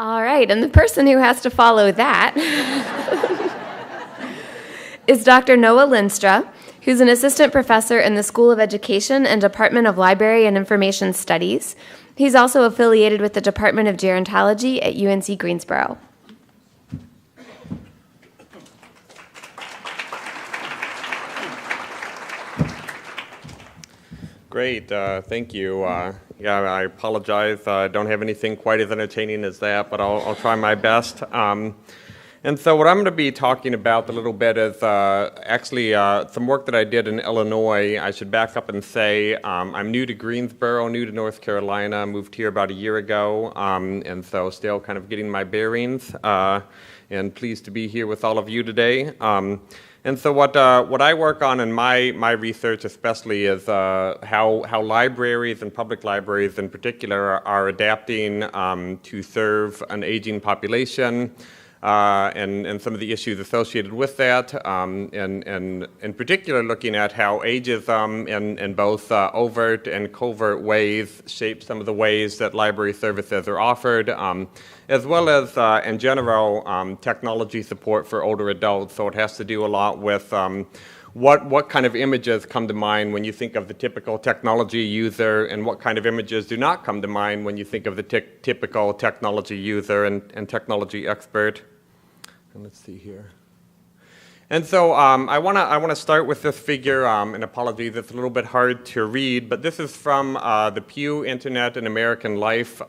All right, and the person who has to follow that is Dr. Noah Lenstra, who's an assistant professor in the School of Education and Department of Library and Information Studies. He's also affiliated with the Department of Gerontology at UNC Greensboro. Great, thank you. Yeah, I apologize. I don't have anything quite as entertaining as that, but I'll try my best. And so what I'm going to be talking about a little bit is actually some work that I did in Illinois. I should back up and say I'm new to Greensboro, new to North Carolina. Moved here about a year ago, and so still kind of getting my bearings, and pleased to be here with all of you today. And so what I work on in my research especially is how libraries and public libraries in particular are adapting to serve an aging population, and some of the issues associated with that, and in particular looking at how ageism in both overt and covert ways shape some of the ways that library services are offered, as well as in general technology support for older adults. So it has to do a lot with what kind of images come to mind when you think of the typical technology user, and what kind of images do not come to mind when you think of the typical technology user and technology expert. And let's see here. And so I want to start with this figure, and apologies, it's a little bit hard to read, but this is from the Pew Internet and American Life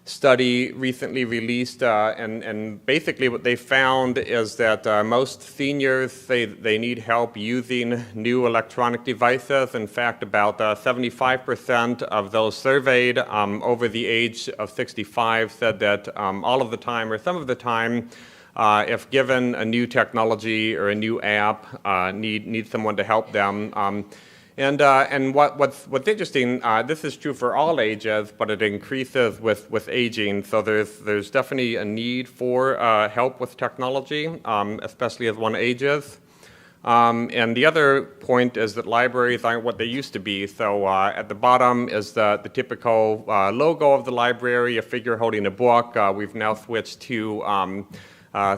study recently released, and basically what they found is that most seniors, they need help using new electronic devices. In fact, about 75% of those surveyed over the age of 65 said that all of the time or some of the time, if given a new technology or a new app, need someone to help them. And what's interesting, this is true for all ages, but it increases with aging. So there's definitely a need for help with technology, especially as one ages. And the other point is that libraries aren't what they used to be. So at the bottom is the typical logo of the library, a figure holding a book. We've now switched to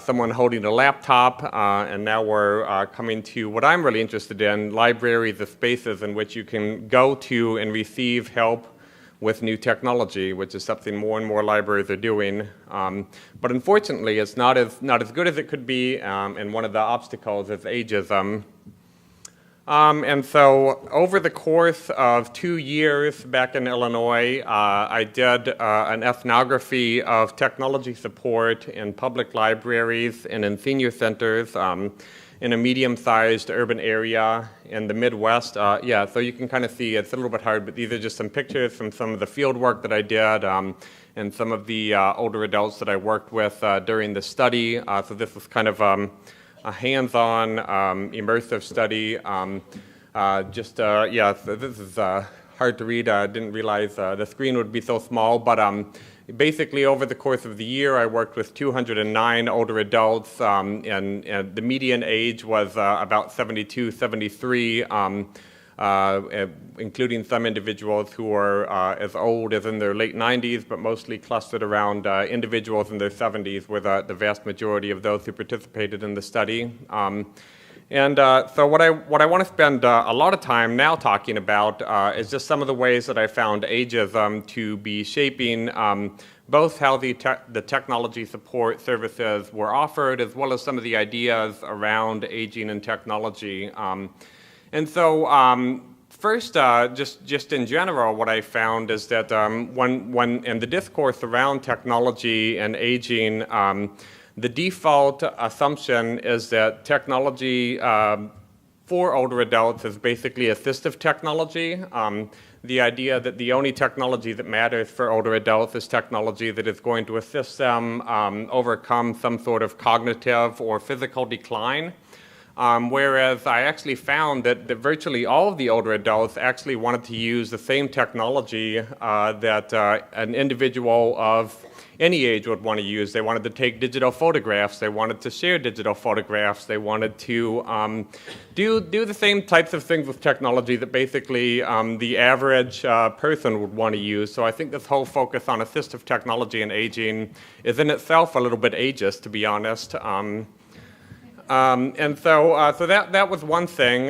someone holding a laptop, and now we're coming to what I'm really interested in, libraries, the spaces in which you can go to and receive help with new technology, which is something more and more libraries are doing. But unfortunately, it's not as good as it could be, and one of the obstacles is ageism. And so over the course of 2 years back in Illinois, I did an ethnography of technology support in public libraries and in senior centers in a medium-sized urban area in the Midwest. Yeah, so you can kind of see it's a little bit hard, but these are just some pictures from some of the field work that I did and some of the older adults that I worked with during the study. So this was kind of a hands-on, immersive study. Yeah, so this is hard to read. I didn't realize the screen would be so small, but basically over the course of the year, I worked with 209 older adults, and the median age was about 72, 73, including some individuals who are as old as in their late 90s, but mostly clustered around individuals in their 70s, were the vast majority of those who participated in the study. So what I want to spend a lot of time now talking about is just some of the ways that I found ageism to be shaping both how the technology support services were offered, as well as some of the ideas around aging and technology. And so first, just in general, what I found is that when in the discourse around technology and aging, the default assumption is that technology for older adults is basically assistive technology. The idea that the only technology that matters for older adults is technology that is going to assist them overcome some sort of cognitive or physical decline. Whereas I actually found that virtually all of the older adults actually wanted to use the same technology that an individual of any age would want to use. They wanted to take digital photographs. They wanted to share digital photographs. They wanted to do the same types of things with technology that basically the average person would want to use. So I think this whole focus on assistive technology and aging is in itself a little bit ageist, to be honest. And so that was one thing.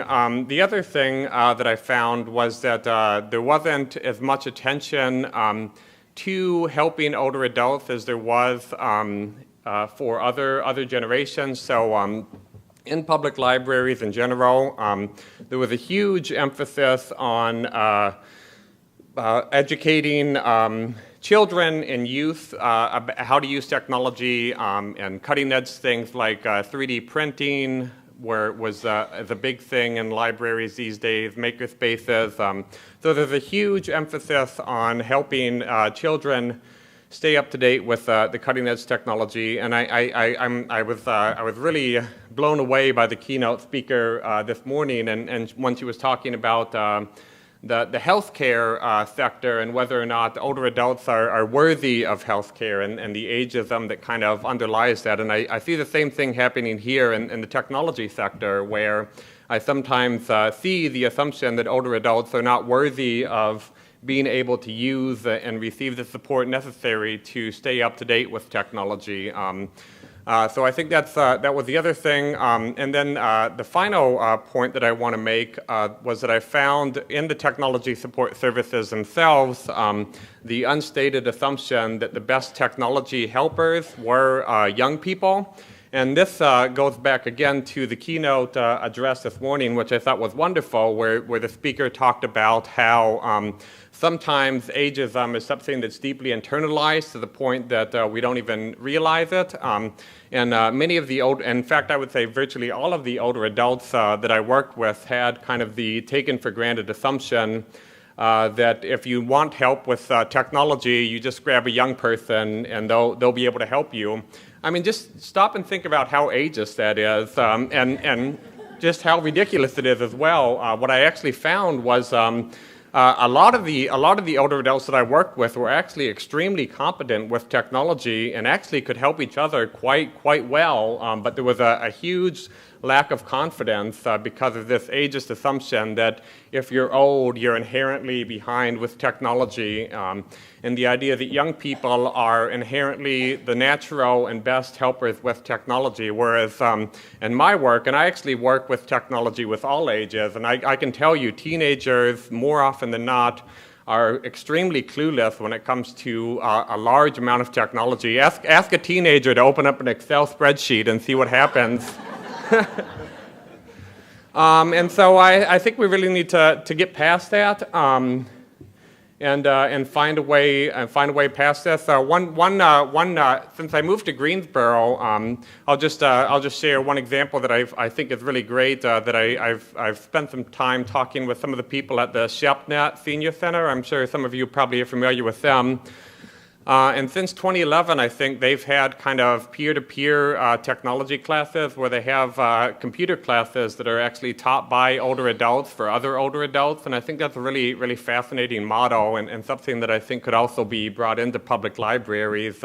The other thing that I found was that there wasn't as much attention to helping older adults as there was for other generations. So in public libraries in general, there was a huge emphasis on educating children and youth how to use technology and cutting-edge things like 3D printing, was a big thing in libraries these days, makerspaces. So there's a huge emphasis on helping children stay up to date with the cutting-edge technology. And I was really blown away by the keynote speaker this morning, and when she was talking about the healthcare sector and whether or not older adults are worthy of healthcare and the ageism that kind of underlies that. And I see the same thing happening here in the technology sector, where I sometimes see the assumption that older adults are not worthy of being able to use and receive the support necessary to stay up to date with technology. So I think that was the other thing. And then the final point that I want to make was that I found in the technology support services themselves the unstated assumption that the best technology helpers were young people. And this goes back again to the keynote address this morning, which I thought was wonderful, where the speaker talked about how sometimes ageism is something that's deeply internalized to the point that we don't even realize it. And many of the in fact, I would say virtually all of the older adults that I worked with had kind of the taken for granted assumption that if you want help with technology, you just grab a young person and they'll be able to help you. I mean, just stop and think about how ageist that is, and just how ridiculous it is as well. What I actually found was a lot of the older adults that I worked with were actually extremely competent with technology and actually could help each other quite well. But there was a huge lack of confidence because of this ageist assumption that if you're old, you're inherently behind with technology, and the idea that young people are inherently the natural and best helpers with technology, whereas in my work, and I actually work with technology with all ages, and I can tell you teenagers more often than not are extremely clueless when it comes to a large amount of technology. Ask a teenager to open up an Excel spreadsheet and see what happens. And so I think we really need to get past that and find a way past this. Since I moved to Greensboro, I'll just share one example that I think is really great. That I've spent some time talking with some of the people at the ShepNet Senior Center. I'm sure some of you probably are familiar with them. And since 2011, I think they've had kind of peer-to-peer technology classes where they have computer classes that are actually taught by older adults for other older adults. And I think that's a really, really fascinating model and something that I think could also be brought into public libraries.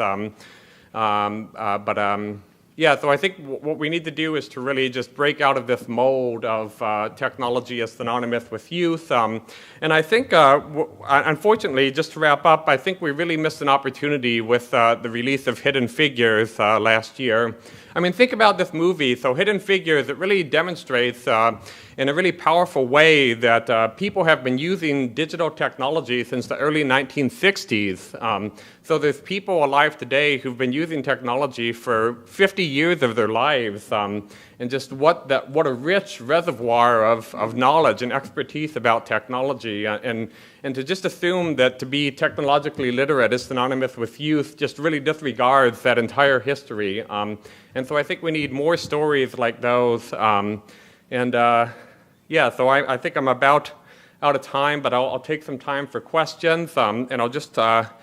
Yeah, so I think what we need to do is to really just break out of this mold of technology as synonymous with youth. And I think, unfortunately, just to wrap up, I think we really missed an opportunity with the release of Hidden Figures last year. I mean, think about this movie. So Hidden Figures, it really demonstrates in a really powerful way that people have been using digital technology since the early 1960s. So there's people alive today who've been using technology for 50 years of their lives, and just what a rich reservoir of knowledge and expertise about technology, and to just assume that to be technologically literate is synonymous with youth just really disregards that entire history. And so I think we need more stories like those. Yeah, so I think I'm about out of time, but I'll take some time for questions, and I'll just, I'll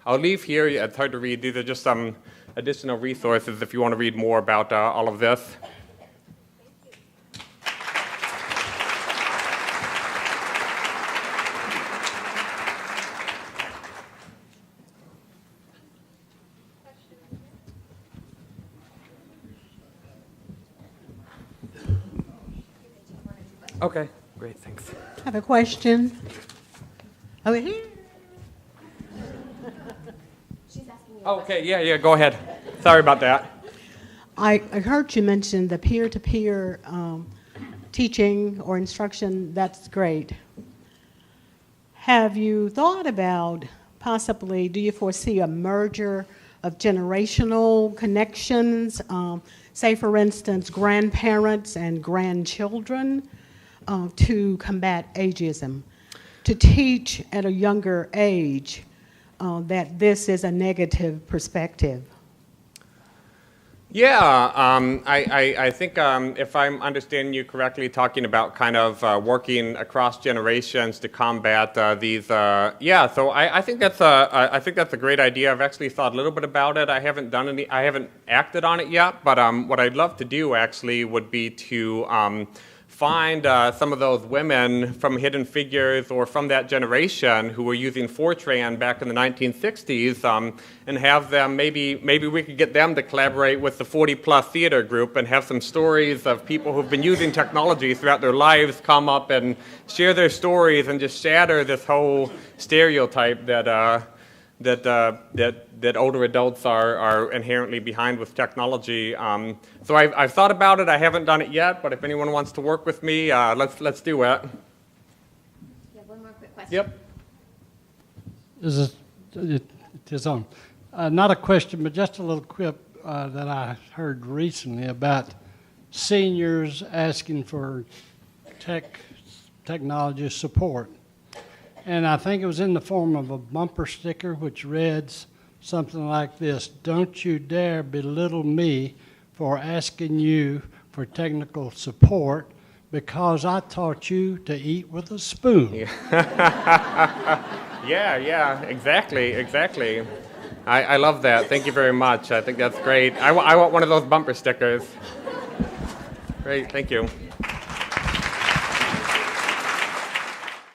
leave here. It's hard to read. These are just some additional resources if you want to read more about all of this. Okay, great, thanks. I have a question. Over here. Okay, yeah, go ahead. Sorry about that. I heard you mention the peer-to-peer teaching or instruction. That's great. Have you thought about possibly, do you foresee a merger of generational connections, say for instance, grandparents and grandchildren, to combat ageism, to teach at a younger age that this is a negative perspective? Yeah, I think if I'm understanding you correctly, talking about kind of working across generations to combat these. Yeah, so I think that's a great idea. I've actually thought a little bit about it. I haven't acted on it yet, but what I'd love to do actually would be to find some of those women from Hidden Figures or from that generation who were using Fortran back in the 1960s and have them, maybe we could get them to collaborate with the 40-plus theater group and have some stories of people who've been using technology throughout their lives come up and share their stories and just shatter this whole stereotype that older adults are inherently behind with technology. So I've thought about it. I haven't done it yet, but if anyone wants to work with me, let's do it. Yeah, one more quick question. Yep. It is on. Not a question, but just a little quip that I heard recently about seniors asking for technology support. And I think it was in the form of a bumper sticker which reads something like this: "Don't you dare belittle me for asking you for technical support because I taught you to eat with a spoon." Yeah, exactly. I love that. Thank you very much. I think that's great. I want one of those bumper stickers. Great, thank you.